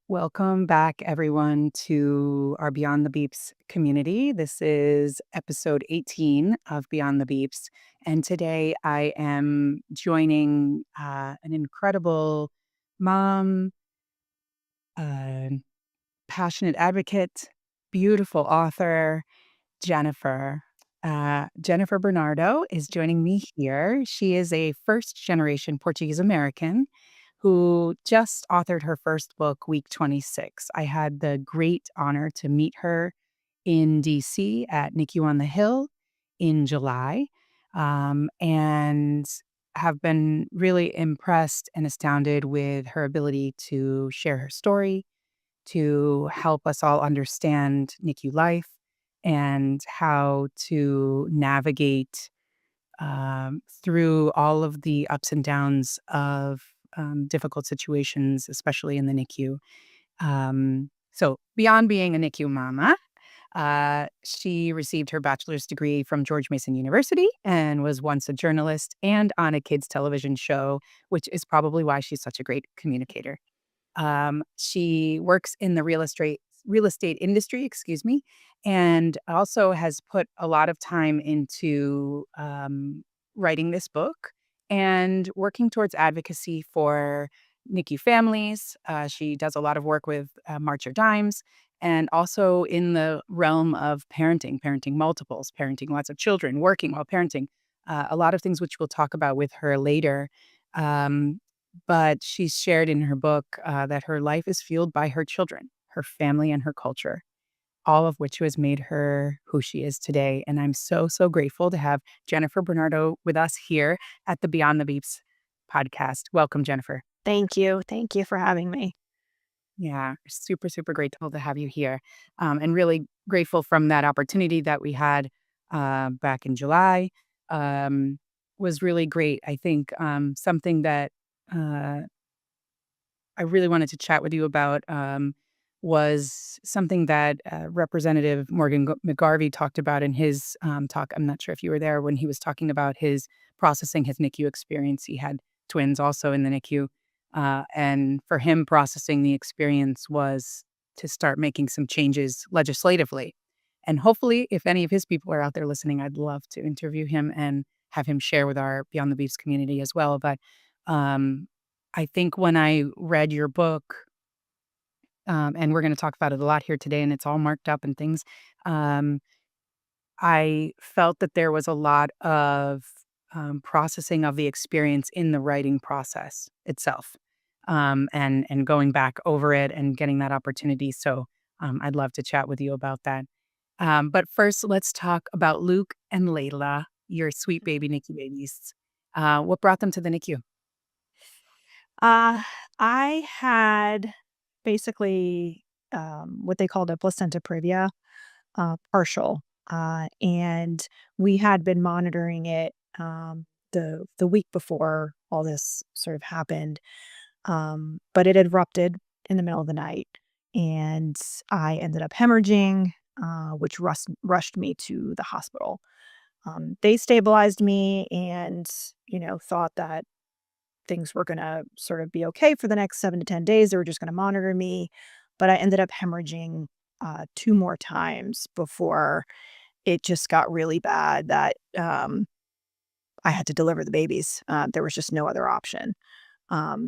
Welcome back, everyone, to our Beyond the Beeps community. This is episode 18 of Beyond the Beeps. And today I am joining an incredible mom, uh, passionate advocate, beautiful author, Jennifer. Jennifer Bernardo is joining me here. She is a first generation Portuguese American who just authored her first book, Week 26. I had the great honor to meet her in DC at NICU on the Hill in July, and have been really impressed and astounded with her ability to share her story, to help us all understand NICU life and how to navigate through all of the ups and downs of difficult situations, especially in the NICU. So, beyond being a NICU mama, she received her bachelor's degree from George Mason University and was once a journalist and on a kids' television show, which is probably why she's such a great communicator. She works in the real estate industry, excuse me, and also has put a lot of time into writing this book and working towards advocacy for NICU families. She does a lot of work with March Your Dimes and also in the realm of parenting, parenting multiples, parenting lots of children, working while parenting. A lot of things which we'll talk about with her later. Um, but she's shared in her book that her life is fueled by her children, her family, and her culture, all of which has made her who she is today. And I'm so, so grateful to have Jennifer Bernardo with us here at the Beyond the Beeps podcast. Welcome, Jennifer. Thank you. Thank you for having me. Yeah, super, super grateful to have you here. And really grateful from that opportunity that we had back in July. Was really great. I think something that uh, I really wanted to chat with you about was something that Representative Morgan McGarvey talked about in his talk. I'm not sure if you were there when he was talking about his processing his NICU experience. He had twins also in the NICU. And for him, processing the experience was to start making some changes legislatively. And hopefully, if any of his people are out there listening, I'd love to interview him and have him share with our Beyond the Beefs community as well. But um, I think when I read your book, and we're going to talk about it a lot here today, and it's all marked up and things, um, I felt that there was a lot of processing of the experience in the writing process itself, and going back over it and getting that opportunity. So I'd love to chat with you about that. But first, let's talk about Luke and Layla, your sweet baby NICU babies. What brought them to the NICU? Uh, I had basically what they called a placenta previa, partial, and we had been monitoring it the week before all this sort of happened, but it had erupted in the middle of the night, and I ended up hemorrhaging, which rushed me to the hospital. They stabilized me and thought that things were gonna sort of be okay for the next 7 to 10 days. They were just gonna monitor me, but I ended up hemorrhaging, 2 more times before it just got really bad that, I had to deliver the babies. There was just no other option.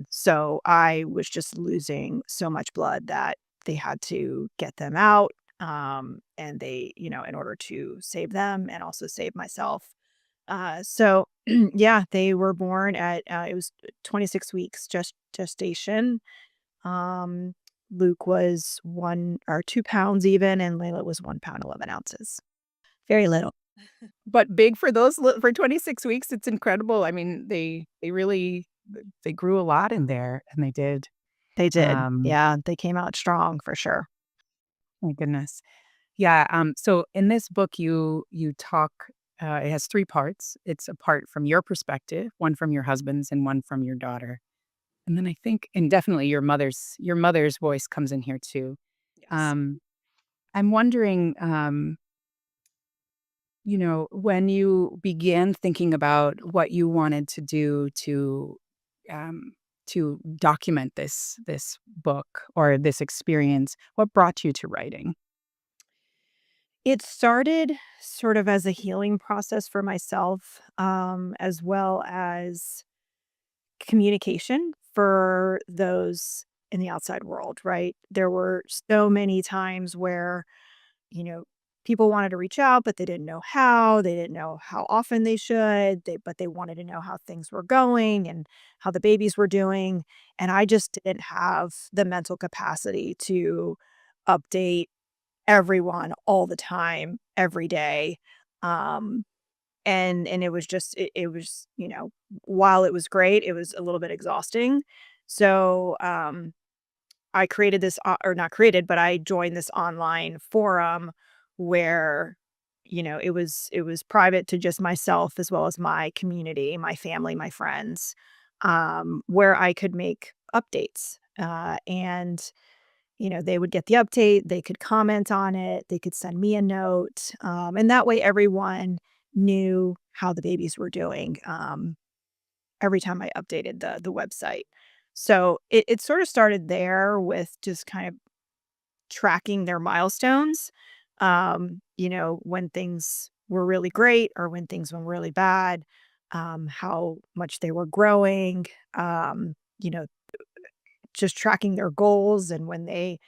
So I was just losing so much blood that they had to get them out, and in order to save them and also save myself. So yeah, they were born at it was 26 weeks gestation. Um, Luke was 1 or 2 pounds even, and Layla was 1 pound 11 ounces. Very little. But big for those for 26 weeks, it's incredible. I mean, they really they grew a lot in there, and they did. They did. Um, Yeah, they came out strong for sure. my goodness. Yeah, so in this book, you talk it has 3 parts. It's a part from your perspective, one from your husband's, and one from your daughter. And then I think and definitely your mother's voice comes in here too. Yes. Um, I'm wondering, when you began thinking about what you wanted to do um, to document this book or this experience, what brought you to writing? It started sort of as a healing process for myself, as well as communication for those in the outside world, right? There were so many times where, you know, people wanted to reach out, but they didn't know how. They didn't know how often they should. But they wanted to know how things were going and how the babies were doing. And I just didn't have the mental capacity to update everyone all the time, every day. Um, and it was just it was, while it was great, it was a little bit exhausting. So, I created this or not created, but I joined this online forum where, it was private to just myself as well as my community, my family, my friends, where I could make updates. And they would get the update, they could comment on it, they could send me a note, and that way everyone knew how the babies were doing, every time I updated the website. So it sort of started there with just kind of tracking their milestones, when things were really great or when things went really bad, how much they were growing, you know, just tracking their goals and when they,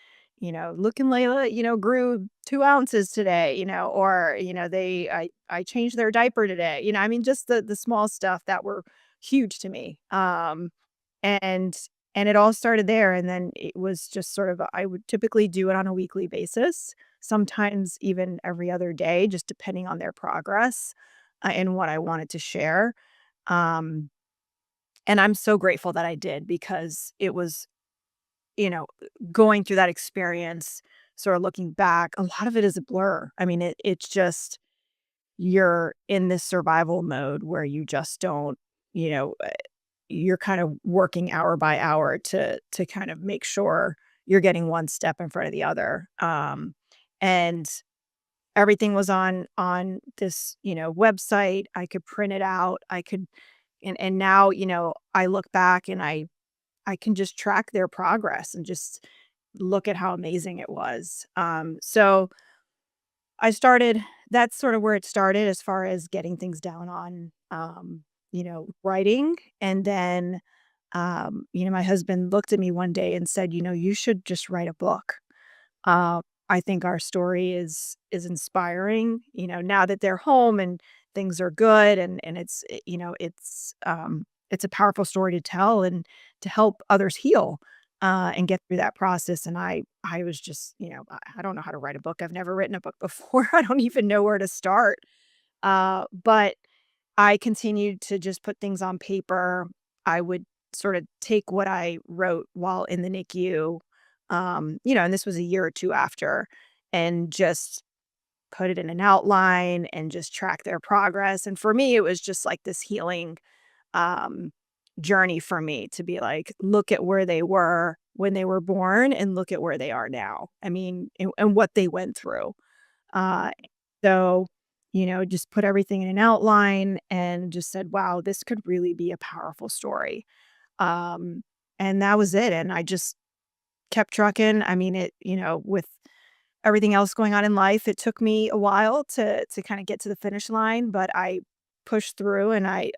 "Look and Layla, grew 2 ounces today," or, I changed their diaper today," I mean, just the small stuff that were huge to me, and and it all started there, and then it was just sort of I would typically do it on a weekly basis, sometimes even every other day, just depending on their progress, and what I wanted to share, um, and I'm so grateful that I did because it was you know, going through that experience, sort of looking back, a lot of it is a blur. I mean, it's just you're in this survival mode where you just don't, you know, uh, you're kind of working hour by hour to kind of make sure you're getting one step in front of the other. And everything was on this, website. I could print it out. I could and now, I look back and I can just track their progress and just look at how amazing it was. So I started that's sort of where it started as far as getting things down on, writing. And then, my husband looked at me one day and said, you should just write a book. Uh, I think our story is inspiring, now that they're home and things are good and it's a powerful story to tell and to help others heal, and get through that process, and I was just, I don't know how to write a book. I've never written a book before. I don't even know where to start. But I continued to just put things on paper. I would sort of take what I wrote while in the NICU, and this was a year or 2 after, and just put it in an outline and just track their progress, and for me, it was just like this healing, um, journey for me to be like, "Look at where they were when they were born and look at where they are now." I mean, and what they went through. Uh, so, just put everything in an outline and just said, "Wow, this could really be a powerful story." Um, and that was it, and I just kept trucking. I mean, with everything else going on in life, it took me a while to kinda get to the finish line, but I pushed through and I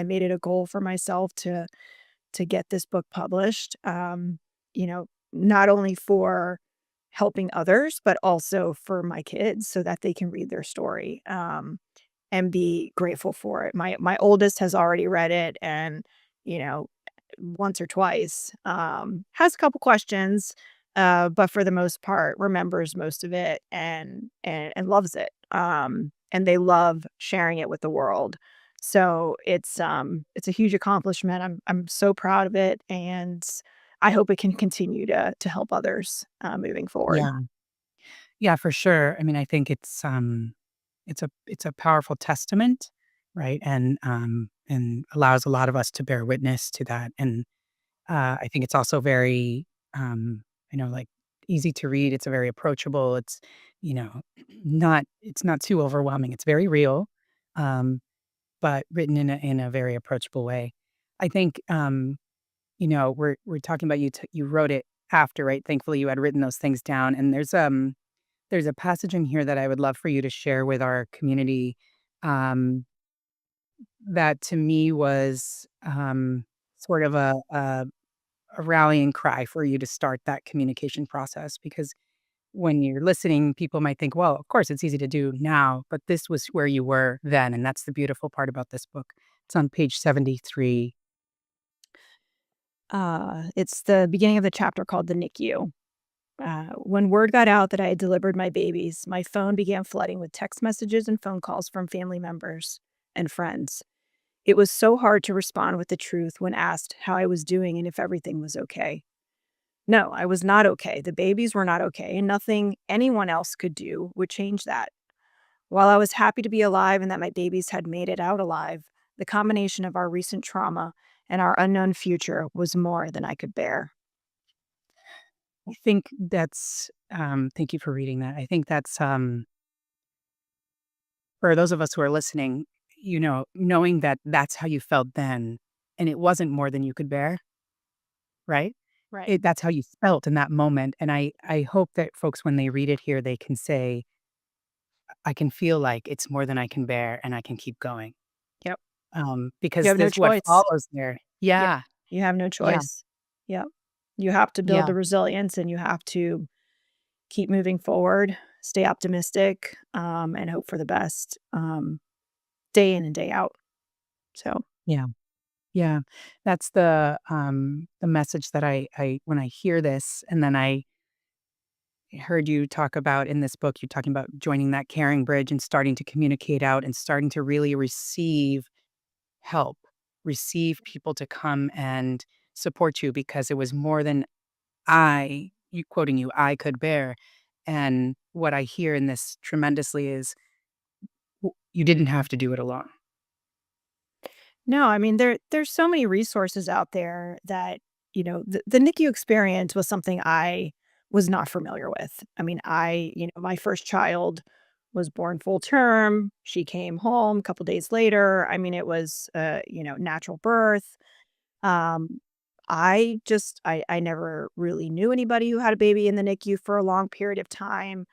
made it a goal for myself to get this book published, not only for helping others, but also for my kids so that they can read their story, and be grateful for it. My oldest has already read it and, you know, once or twice, has a couple questions, but for the most part remembers most of it and loves it. and they love sharing it with the world. So it's a huge accomplishment. I'm so proud of it, and I hope it can continue to help others, moving forward. Yeah. Yeah, for sure. I mean, I think it's a powerful testament, right? And allows a lot of us to bear witness to that. And I think it's also very, like easy to read. It's a very approachable. It's, you know, it's not too overwhelming. It's very real, um, but written in a very approachable way. I think, we're talking about you wrote it after, right? Thankfully, you had written those things down, and there's a passage in here that I would love for you to share with our community, um, that to me was, sort of a rallying cry for you to start that communication process, because when you're listening, people might think, "Well, of course, it's easy to do now," but this was where you were then, and that's the beautiful part about this book. It's on page 73. It's the beginning of the chapter called the NICU. When word got out that I had delivered my babies, my phone began flooding with text messages and phone calls from family members and friends. It was so hard to respond with the truth when asked how I was doing and if everything was okay. No, I was not okay. The babies were not okay, and nothing anyone else could do would change that. While I was happy to be alive and that my babies had made it out alive, the combination of our recent trauma and our unknown future was more than I could bear. I think that's, thank you for reading that. I think that's, for those of us who are listening, knowing that that's how you felt then, and it wasn't more than you could bear, right? Right. That's how you felt in that moment, and I hope that folks, when they read it here, they can say, "I can feel like it's more than I can bear, and I can keep going." Yep. You Because have no there's what choice. follows there. Yep. Yeah, You have no yeah, choice. Yep. You have to build yeah, the resilience and you have to keep moving forward, stay optimistic, and hope for the best, day in and day out. So, yeah, yeah. That's the message that I when I hear this, and then I heard you talk about in this book, you're talking about joining that caring bridge and starting to communicate out and starting to really receive help, receive people to come and support you, because it was more than you quoting you, I could bear. And what I hear in this tremendously is you didn't have to do it alone. no, I mean, there's so many resources out there that, the NICU experience was something I was not familiar with. I mean, my first child was born full term. She came home a couple days later. I mean, it was, natural birth. Um, I never really knew anybody who had a baby in the NICU for a long period of time.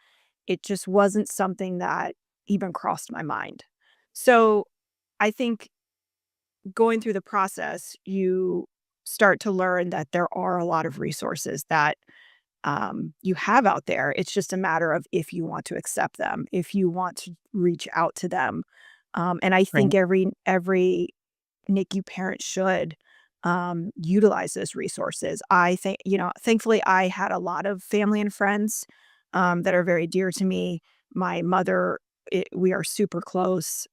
It just wasn't something that even crossed my mind. So, I think going through the process, you start to learn that there are a lot of resources that, you have out there. It's just a matter of if you want to accept them, if you want to reach out to them. And I Right. think every NICU parent should, utilize those resources. I think, thankfully, I had a lot of family and friends, that are very dear to me. My mother, we are super close.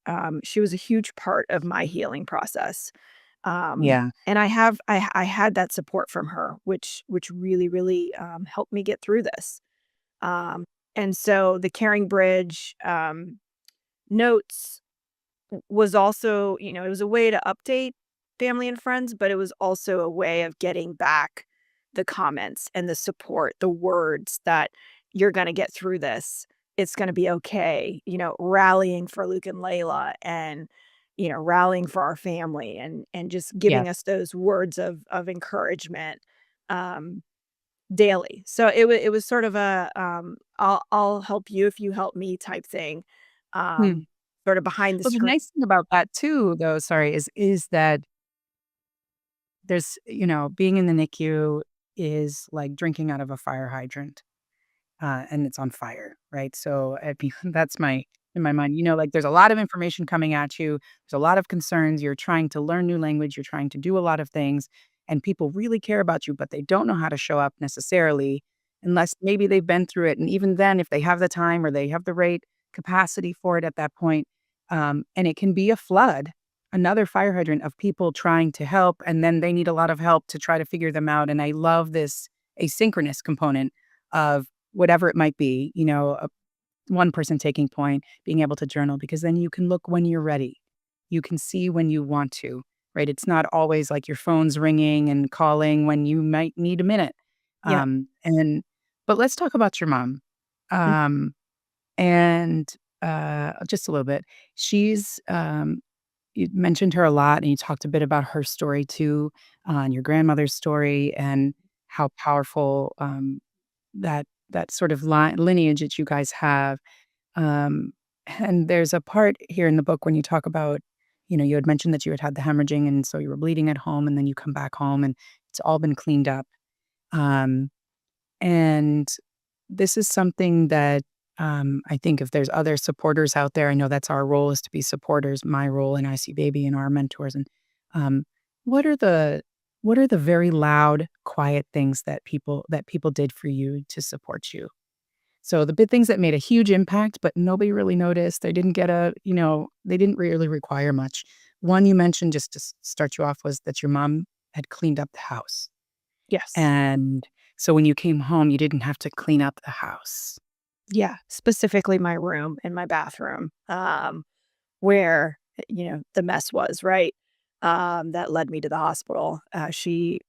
She was a huge part of my healing process. Yeah. And I had that support from her, which really, really, helped me get through this. Um, and so the Caring Bridge, notes was also, it was a way to update family and friends, but it was also a way of getting back the comments and the support, the words that you're gonna get through this. It's gonna be okay, rallying for Luke and Layla and, rallying for our family and just Yeah. giving us those words of encouragement, um, daily. So it was sort of a, I'll help you if you help me type thing, Hmm. sort of behind the Well, the screen. nice thing about that too, though, sorry, is that being in the NICU is like drinking out of a fire hydrant, and it's on fire, right? So that's in my mind, like there's a lot of information coming at you. There's a lot of concerns. You're trying to learn new language. You're trying to do a lot of things, and people really care about you, but they don't know how to show up necessarily unless maybe they've been through it. And even then, if they have the time or they have the right capacity for it at that point. And it can be a flood, another fire hydrant of people trying to help, and then they need a lot of help to try to figure them out. And I love this asynchronous component of whatever it might be, one person taking point, being able to journal, because then you can look when you're ready. You can see when you want to, right? It's not always like your phone's ringing and calling when you might need a minute. Yeah. And but let's talk about your mom. Mm. Um, and just a little bit. She's you mentioned her a lot, and you talked a bit about her story too, and your grandmother's story, and how powerful that sort of lineage that you guys have. Um, and there's a part here in the book when you talk about, you had mentioned that you had had the hemorrhaging, and so you were bleeding at home, and then you come back home, and it's all been cleaned up. Um, and this is something that I think if there's other supporters out there, I know that's our role is to be supporters. My role in IC Baby and our mentors. And um, what are the what are the very loud, quiet things that people did for you to support you? So the big things that made a huge impact, but nobody really noticed, they didn't really require much. One you mentioned just to start you off was that your mom had cleaned up the house. Yes. And so when you came home, you didn't have to clean up the house. Yeah, specifically my room and my bathroom, where, the mess was, right? That led me to the hospital. She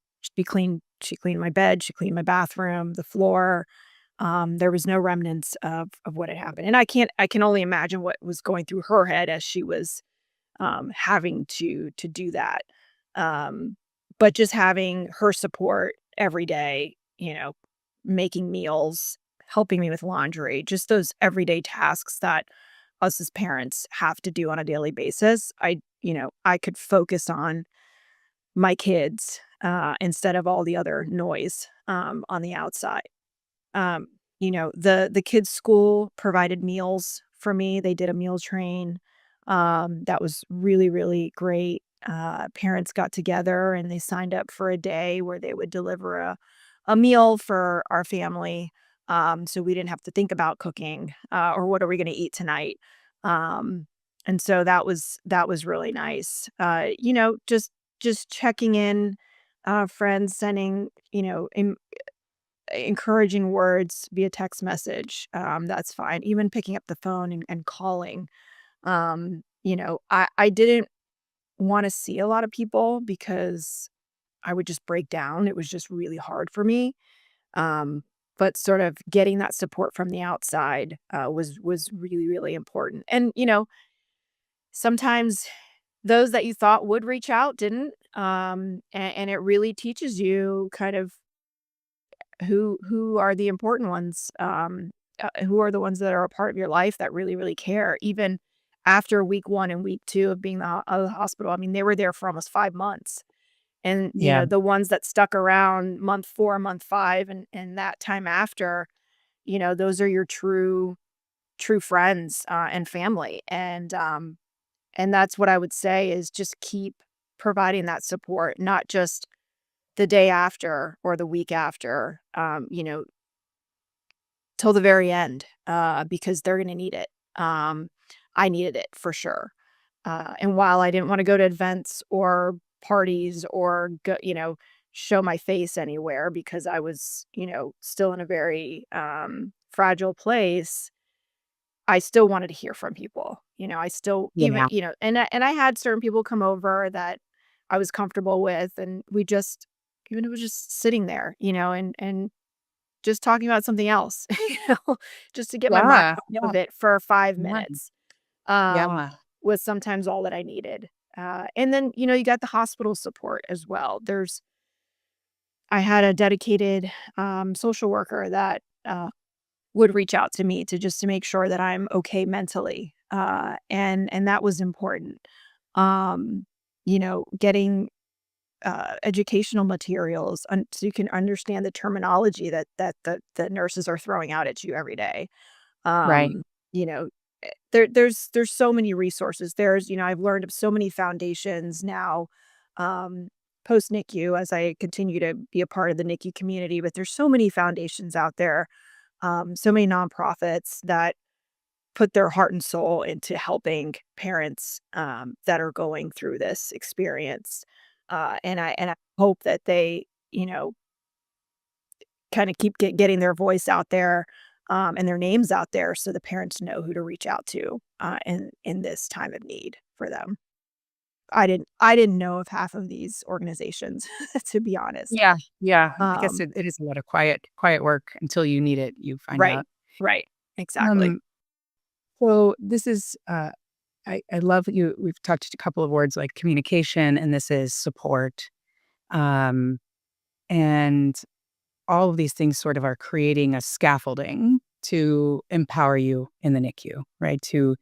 cleaned my bed, she cleaned my bathroom, the floor. There was no remnants of what had happened, and I can only imagine what was going through her head as she was, having to do that. Um, but just having her support every day, making meals, helping me with laundry, just those everyday tasks that us as parents have to do on a daily basis. I could focus on my kids, instead of all the other noise, on the outside. Um, the kids' school provided meals for me. They did a meal train. That was really, really great. Parents got together and they signed up for a day where they would deliver a meal for our family. So we didn't have to think about cooking, or what are we going to eat tonight. Um, and so that was really nice. Just checking in, friends sending, encouraging words via text message, that's fine. Even picking up the phone and calling. I didn't wanna see a lot of people because I would just break down. It was just really hard for me. Um, but sort of getting that support from the outside, was really, really important. And, sometimes those that you thought would reach out didn't, and it really teaches you kind of who are the important ones, who are the ones that are a part of your life that really, really care, even after week 1 and week 2 of being out of the hospital. I mean, they were there for almost 5 months, and, Yeah. the ones that stuck around month 4, month 5, and that time after, those are your true friends, and family, and that's what I would say is just keep providing that support, not just the day after or the week after, till the very end, because they're gonna need it. I needed it for sure. And while I didn't wanna go to events or parties or show my face anywhere because I was, still in a very, fragile place, I still wanted to hear from people. I still even, Yeah. and I had certain people come over that I was comfortable with, and we just even it was just sitting there, and just talking about something else, just to get my mind Yeah. off Yeah. of it for 5 Yeah. minutes, um, Yeah. was sometimes all that I needed. And then, you got the hospital support as well. I had a dedicated, social worker that, would reach out to me to make sure that I'm okay mentally, and that was important. Getting, educational materials so you can understand the terminology that the nurses are throwing out at you every day. Right. Um, you know, there's so many resources. I've learned of so many foundations now, um, post NICU as I continue to be a part of the NICU community, but there's so many foundations out there, so many nonprofits that put their heart and soul into helping parents, that are going through this experience. And I hope that they, you know, kinda keep getting their voice out there, and their names out there so the parents know who to reach out to, in this time of need for them. I didn't know of half of these organizations, to be honest. Yeah, yeah. I guess Um it is a lot of quiet work until you need it, you find Right, out. right, exactly. Um, so this is, I love that we've touched a couple of words like communication, and this is support. Um, and all of these things sort of are creating a scaffolding to empower you in the NICU, right? To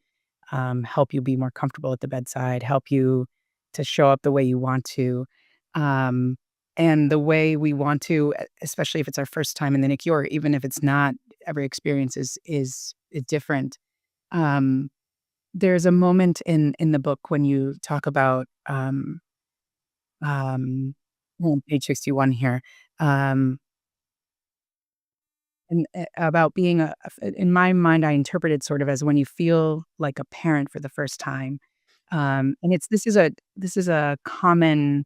help you be more comfortable at the bedside, help you to show up the way you want to. Um, and the way we want to, especially if it's our first time in the NICU, or even if it's not, every experience is different. Um, there's a moment in the book when you talk about um, on page 61 here. Um, And, about being in my mind, I interpret it sort of as when you feel like a parent for the first time. And this is a common,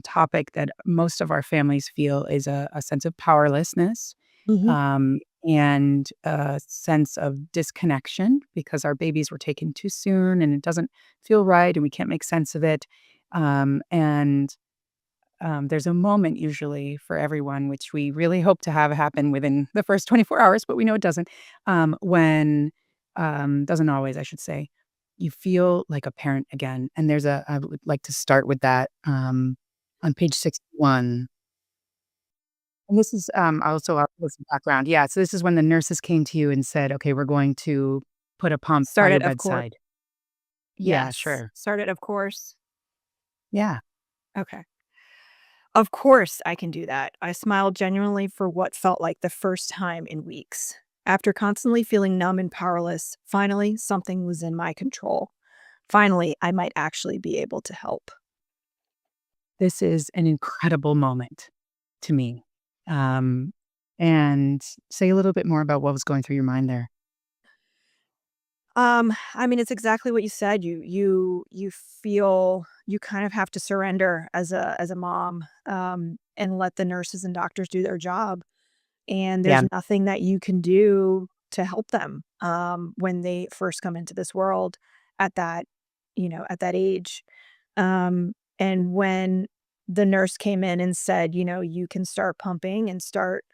topic that most of our families feel is a sense of powerlessness, Mhm. um, and a sense of disconnection because our babies were taken too soon, and it doesn't feel right, and we can't make sense of it. And there's a moment usually for everyone, which we really hope to have happen within the first 24 hours, but we know it doesn't. When doesn't always, I should say, you feel like a parent again. And I would like to start with that on page 61. And this is also with some background. Yeah. So this is when the nurses came to you and said, okay, we're going to put a pump by your Started, of course. bedside. Yeah, Yes. sure. Started, of course. Yeah. Okay. Of course, I can do that. I smiled genuinely for what felt like the first time in weeks. After constantly feeling numb and powerless, finally, something was in my control. Finally, I might actually be able to help. This is an incredible moment to me. Um, and say a little bit more about what was going through your mind there. I mean, it's exactly what you said. You feel you kind of have to surrender as a mom, and let the nurses and doctors do their job. And there's Yeah. nothing that you can do to help them, when they first come into this world at that, at that age. And when the nurse came in and said, "You can start pumping and start,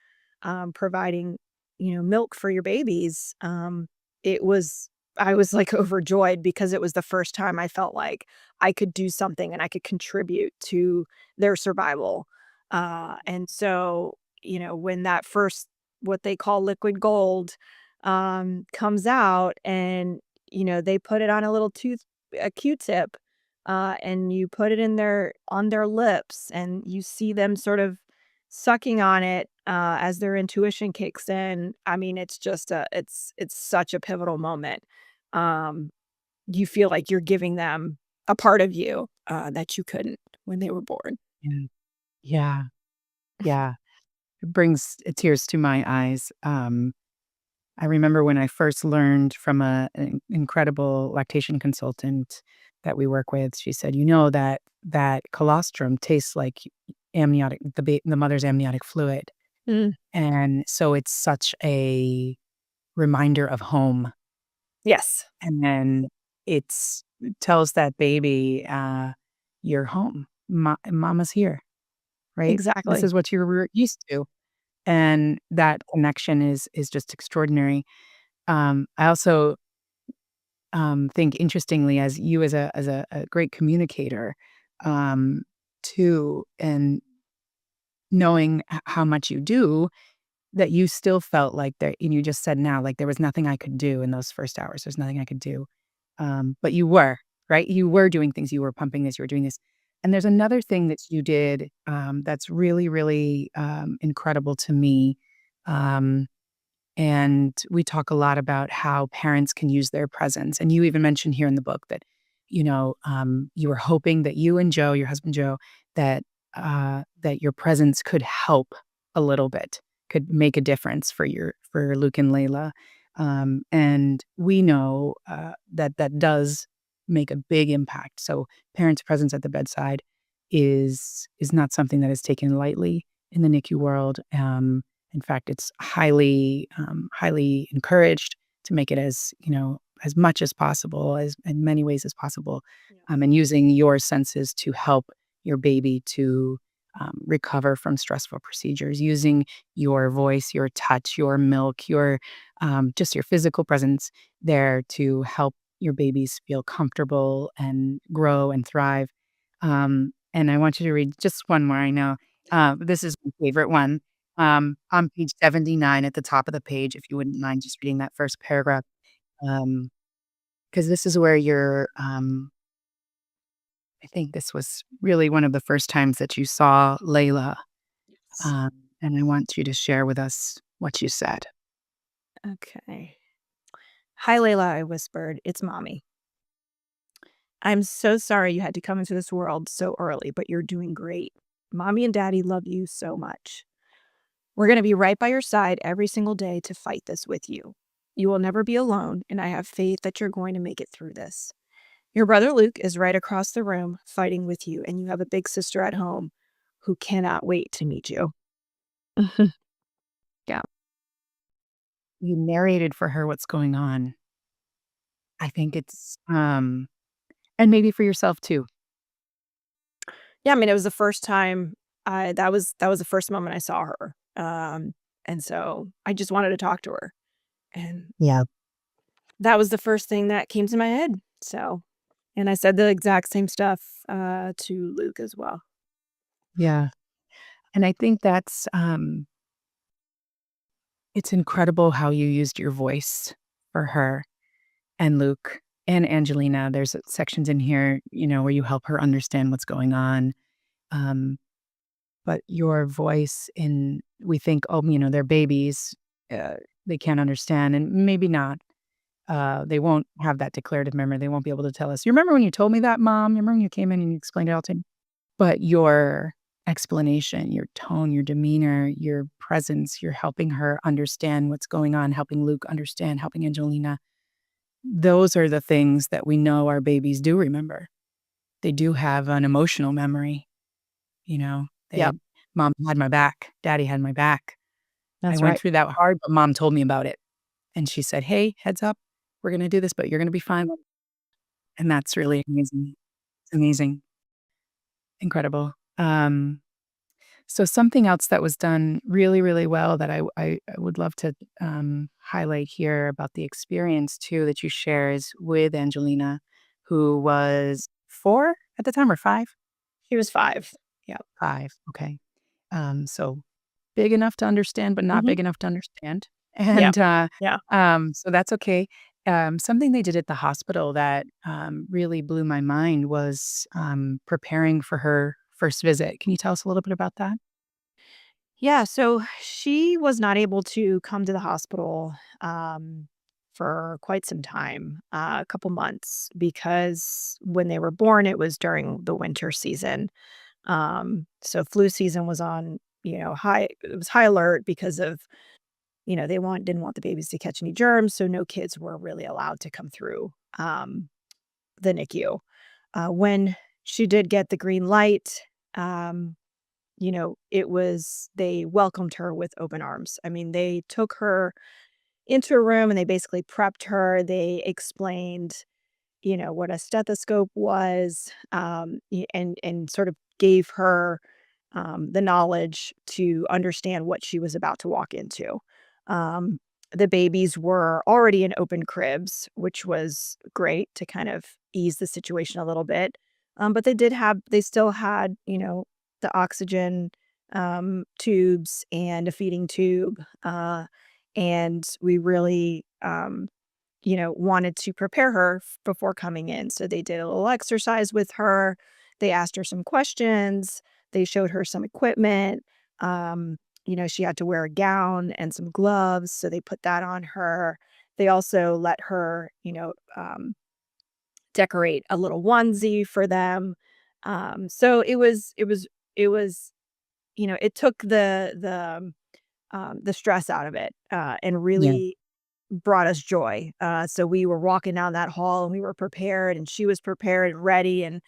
providing, milk for your babies," it was I was, like, overjoyed because it was the first time I felt like I could do something and I could contribute to their survival. And so, when that first what they call liquid gold, comes out and, they put it on a Q-tip, and you put it in on their lips, and you see them sort of sucking on it, as their intuition kicks in. I mean, it's just it's such a pivotal moment. Um, you feel like you're giving them a part of you, that you couldn't when they were born. Yeah. Yeah. Yeah. It brings tears to my eyes. I remember when I first learned from an incredible lactation consultant that we work with, she said, that colostrum tastes like the mother's amniotic fluid. Mm, And so it's such a reminder of home. yes, And then it tells that baby, "You're home. Mama's here," right? This exactly. is what you were used to, and that connection is just extraordinary. I also, think interestingly as you as a great communicator, um, too, and knowing how much you do, that you still felt like there and you just said now, like, there was nothing I could do in those first hours. There's nothing I could do. But you were, right? You were doing things. You were pumping this, you were doing this. And there's another thing that you did, that's really, really, incredible to me. Um, and we talk a lot about how parents can use their presence. And you even mentioned here in the book that, you were hoping that you and Joe, your husband Joe, that that your presence could help a little bit, could make a difference for Luke and Layla. And we know that that does make a big impact. So parents' presence at the bedside is not something that is taken lightly in the NICU world. In fact, it's highly encouraged to make it as as much as possible, as in many ways as possible, Yeah. and using your senses to help your baby to recover from stressful procedures, using your voice, your touch, your milk, your just your physical presence there to help your babies feel comfortable and grow and thrive. And I want you to read just one more. I know this is my favorite one. On page 79 at the top of the page, if you wouldn't mind just reading that first paragraph, because this is where I think this was really one of the first times that you saw Layla. Yes. Um, and I want you to share with us what you said. Okay. "Hi, Layla," I whispered. "It's mommy. I'm so sorry you had to come into this world so early, but you're doing great. Mommy and daddy love you so much. We're going to be right by your side every single day to fight this with you. You will never be alone, and I have faith that you're going to make it through this. Your brother Luke is right across the room fighting with you, and you have a big sister at home who cannot wait to meet you." Yeah. You narrated for her what's going on. I think it's and maybe for yourself too. Yeah, I mean, it was the first time that was the first moment I saw her. And so I just wanted to talk to her. And Yeah. that was the first thing that came to my head. So, and I said the exact same stuff to Luke as well. Yeah. And I think that's it's incredible how you used your voice for her and Luke and Angelina. There's sections in here, where you help her understand what's going on. Um, but your voice in we think, oh, they're babies, uh, they can't understand, and maybe not. They won't have that declarative memory. They won't be able to tell us. You remember when you told me that, Mom? You remember when you came in and you explained it all to me? But your explanation, your tone, your demeanor, your presence, you're helping her understand what's going on, helping Luke understand, helping Angelina. Those are the things that we know our babies do remember. They do have an emotional memory, They Yep, had mom had my back, daddy had my back. I that's went right. through that hard, but mom told me about it. And she said, "Hey, heads up. We're gonna do this, but you're gonna be fine." And that's really amazing. It's amazing. Incredible. So something else that was done really, really well that I would love to, highlight here about the experience too that you share is with Angelina, who was 4 at the time or 5? She was 5. Yeah. 5, okay. So big enough to understand, but not Mhm. big enough to understand, Yeah. and, Yeah. so that's okay. Something they did at the hospital that, really blew my mind was, preparing for her first visit. Can you tell us a little bit about that? Yeah, so she was not able to come to the hospital for quite some time, a couple months, because when they were born, it was during the winter season. So flu season was on, high. It was high alert because of, they didn't want the babies to catch any germs, so no kids were really allowed to come through the NICU. When she did get the green light, um, they welcomed her with open arms. I mean, they took her into a room and they basically prepped her. They explained, what a stethoscope was, and sort of gave her the knowledge to understand what she was about to walk into. Um, the babies were already in open cribs, which was great to kind of ease the situation a little bit. But they still had, the oxygen tubes and a feeding tube. And we really, wanted to prepare her before coming in. So they did a little exercise with her. They asked her some questions. They showed her some equipment. She had to wear a gown and some gloves. So they put that on her. They also let her, decorate a little onesie for them. So it was, it took the stress out of it, and Yeah. really. brought us joy. So we were walking down that hall and we were prepared and she was prepared and ready and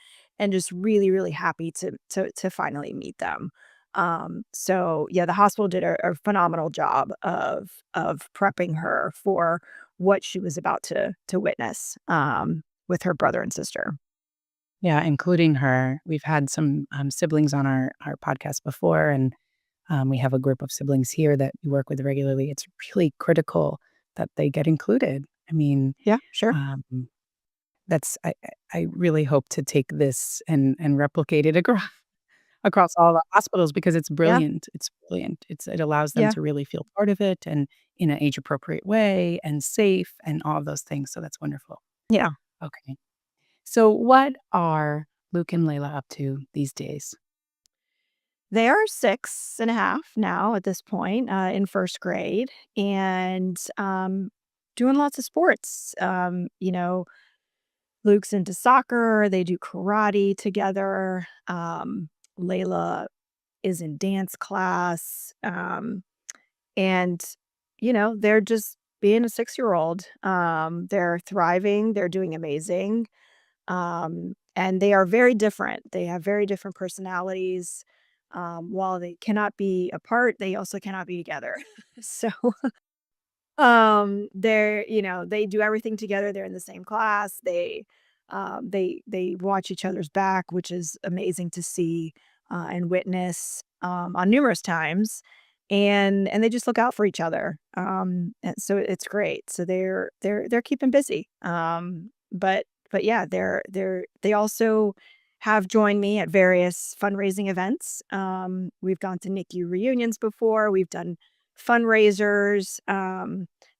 just really, really happy to finally meet them. So yeah, the hospital did a phenomenal job of prepping her for what she was about to witness with her brother and sister. Yeah, including her. We've had some, siblings on our podcast before, and, we have a group of siblings here that we work with regularly. It's really critical that they get included. I mean, Yeah, sure. um, that's I really hope to take this and replicate it across all the hospitals because it's Yeah, brilliant. It's brilliant. It allows them yeah, to really feel part of it and in an age appropriate way and safe and all of those things, so that's wonderful. yeah. Okay. So what are Luke and Layla up to these days? They are 6.5 now at this point, in 1st grade and, doing lots of sports. Luke's into soccer, they do karate together, Layla is in dance class, and, they're just being a 6-year-old. They're thriving, they're doing amazing, and they are very different. They have very different personalities. While they cannot be apart, they also cannot be together. So, they do everything together. They're in the same class. They watch each other's back, which is amazing to see and witness on numerous times. And they just look out for each other. And so it's great. So they're keeping busy. But yeah, they also have joined me at various fundraising events. We've gone to NICU reunions before. We've done fundraisers.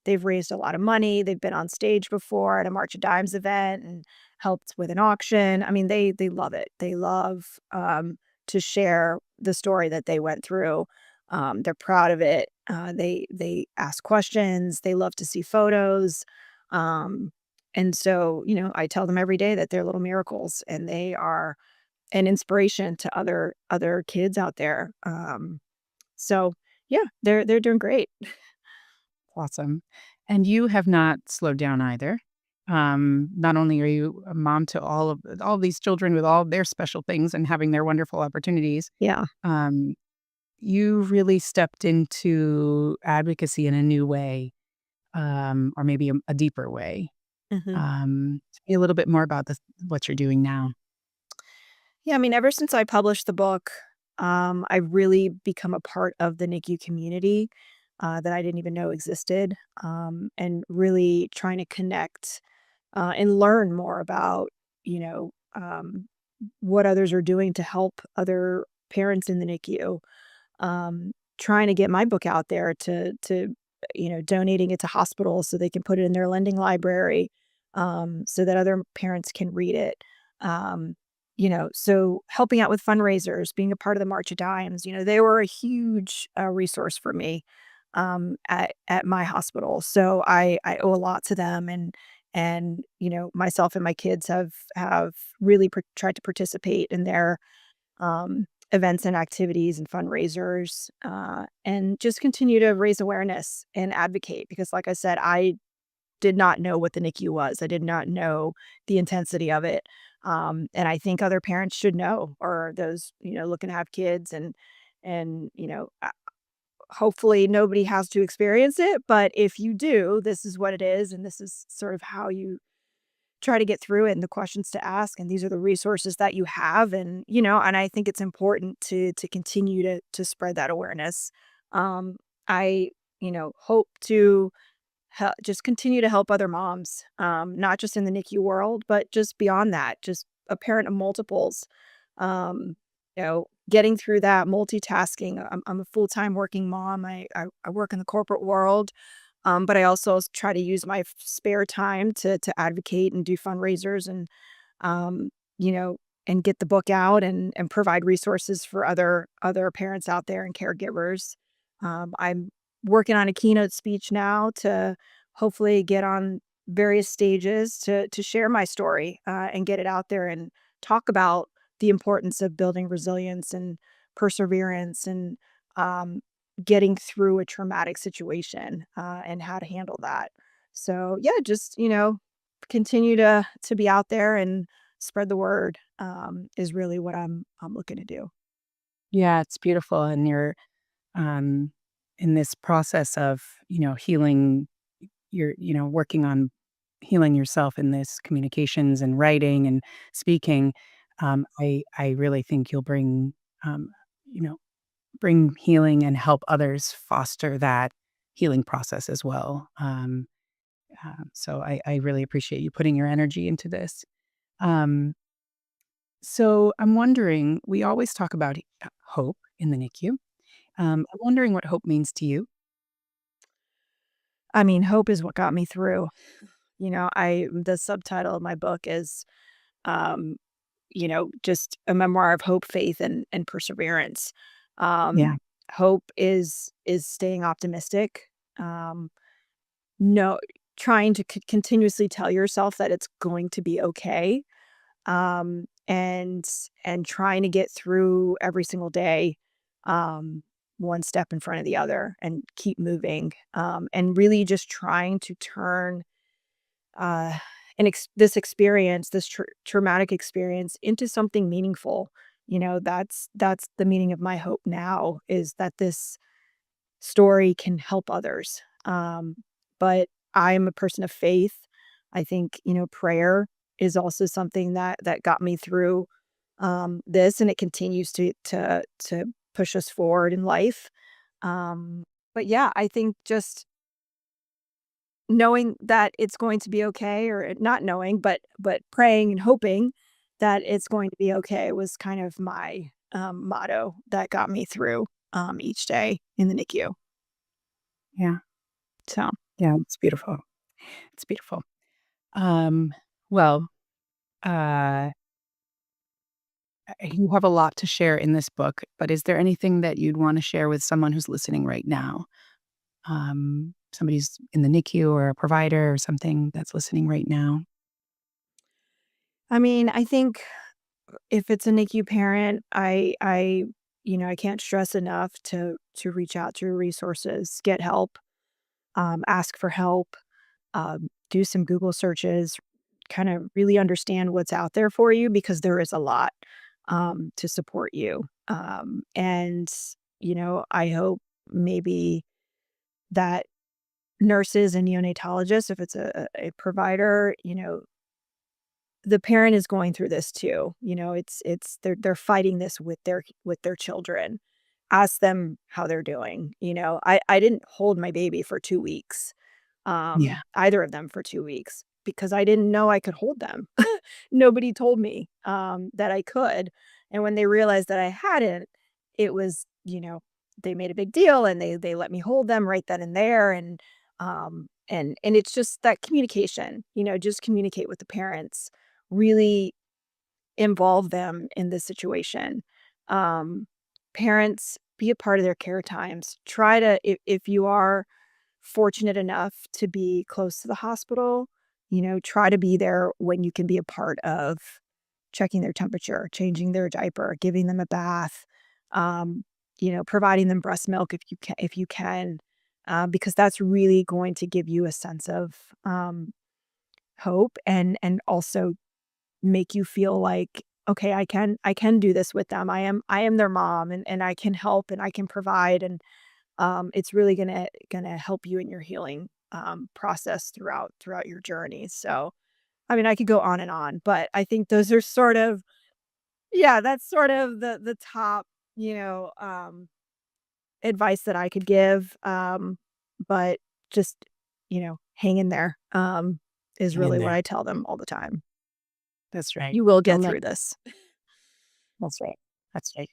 They've raised a lot of money. They've been on stage before at a March of Dimes event and helped with an auction. I mean, they love it. They love to share the story that they went through. They're proud of it. They ask questions. They love to see photos. Um, and so, I tell them every day that they're little miracles and they are an inspiration to other kids out there. So yeah, they're doing great. Awesome. And you have not slowed down either. Not only are you a mom to all these children with all their special things and having their wonderful opportunities, Yeah. um, you really stepped into advocacy in a new way, or maybe a deeper way. Mhm. Tell me a little bit more about what you're doing now. Yeah, I mean, ever since I published the book, I've really become a part of the NICU community that I didn't even know existed, and really trying to connect and learn more about, you know, um, what others are doing to help other parents in the NICU. Trying to get my book out there to donating it to hospitals so they can put it in their lending library, so that other parents can read it. So helping out with fundraisers, being a part of the March of Dimes, they were a huge resource for me at my hospital. So I owe a lot to them, and myself and my kids have really tried to participate in their events and activities and fundraisers, and just continue to raise awareness and advocate because, like I said, I did not know what the NICU was. I did not know the intensity of it. And I think other parents should know, or those, looking to have kids and hopefully nobody has to experience it. But if you do, this is what it is. And this is sort of how you try to get through it and the questions to ask, and these are the resources that you have, and I think it's important to continue to spread that awareness. I, hope to just continue to help other moms, not just in the NICU world, but just beyond that, just a parent of multiples, getting through that multitasking. I'm a full-time working mom. I work in the corporate world, but I also try to use my spare time to advocate and do fundraisers um, you know, and get the book out and provide resources for other parents out there and caregivers. I'm working on a keynote speech now to hopefully get on various stages to share my story and get it out there and talk about the importance of building resilience and perseverance and getting through a traumatic situation and how to handle that. So yeah, just, continue to be out there and spread the word, is really what I'm looking to do. Yeah, it's beautiful, and you're, um, in this process of, healing, you're, working on healing yourself in this communications and writing and speaking. I really think you'll um, you know, bring healing and help others foster that healing process as well. So I really appreciate you putting your energy into this. Um, so I'm wondering, we always talk about hope in the NICU. I'm wondering what hope means to you. I mean, hope is what got me through. I the subtitle of my book is, um, just a memoir of hope, faith, and perseverance. Yeah. Hope is staying optimistic. Um, no, trying to continuously tell yourself that it's going to be okay. And trying to get through every single day, um, one step in front of the other and keep moving. And really just trying to turn uh, this experience, this traumatic experience, into something meaningful. That's the meaning of my hope now, is that this story can help others. But I'm a person of faith. I think, prayer is also something that got me through this, and it continues to push us forward in life. Um, but yeah, I think just knowing that it's going to be okay, or not knowing, but praying and hoping that it's going to be okay, was kind of my motto that got me through each day in the NICU. Yeah. So, Yeah. It's beautiful. It's beautiful. Um, well, uh, you have a lot to share in this book, but is there anything that you'd want to share with someone who's listening right now? Somebody's in the NICU or a provider or something that's listening right now. I mean, I think if it's a NICU parent, I can't stress enough to reach out to resources, get help, ask for help, do some Google searches, kind of really understand what's out there for you, because there is a lot to support you. And I hope maybe that nurses and neonatologists, if it's a provider, the parent is going through this too. They're fighting this with their children. Ask them how they're doing. I didn't hold my baby for 2 weeks, Yeah. either of them for 2 weeks, because I didn't know I could hold them. Nobody told me, that I could, and when they realized that I hadn't, it was, they made a big deal, and they let me hold them right then and there, and it's just that communication, just communicate with the parents, really involve them in this situation. Um, Parents, be a part of their care times. Try to, if you are fortunate enough to be close to the hospital, try to be there when you can be a part of checking their temperature, changing their diaper, giving them a bath, um, providing them breast milk if you can, because that's really going to give you a sense of hope, and also make you feel like, okay, I can do this with them. I am their mom, and I can help, and I can provide, and it's really gonna help you in your healing process throughout your journey. So, I mean, I could go on and on, but I think those are sort of, yeah, that's sort of the top, you know, um, advice that I could give. But just, hang in there, is Hang in really what there. I tell them all the time. That's right. You will Don't get let through this. That's right. That's right.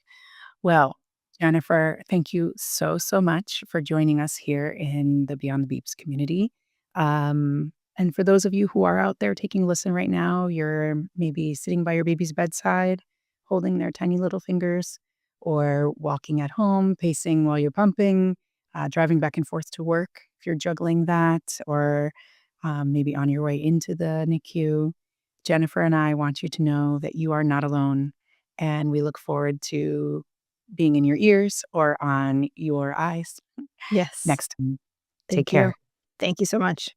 Well, Jennifer, thank you so, so much for joining us here in the Beyond the Beeps community. And for those of you who are out there taking a listen right now, you're maybe sitting by your baby's bedside, holding their tiny little fingers, or walking at home, pacing while you're pumping, driving back and forth to work if you're juggling that, or maybe on your way into the NICU. Jennifer and I want you to know that you are not alone, and we look forward to being in your ears or on your eyes Yes. next time. Take Thank you. care. Thank you so much.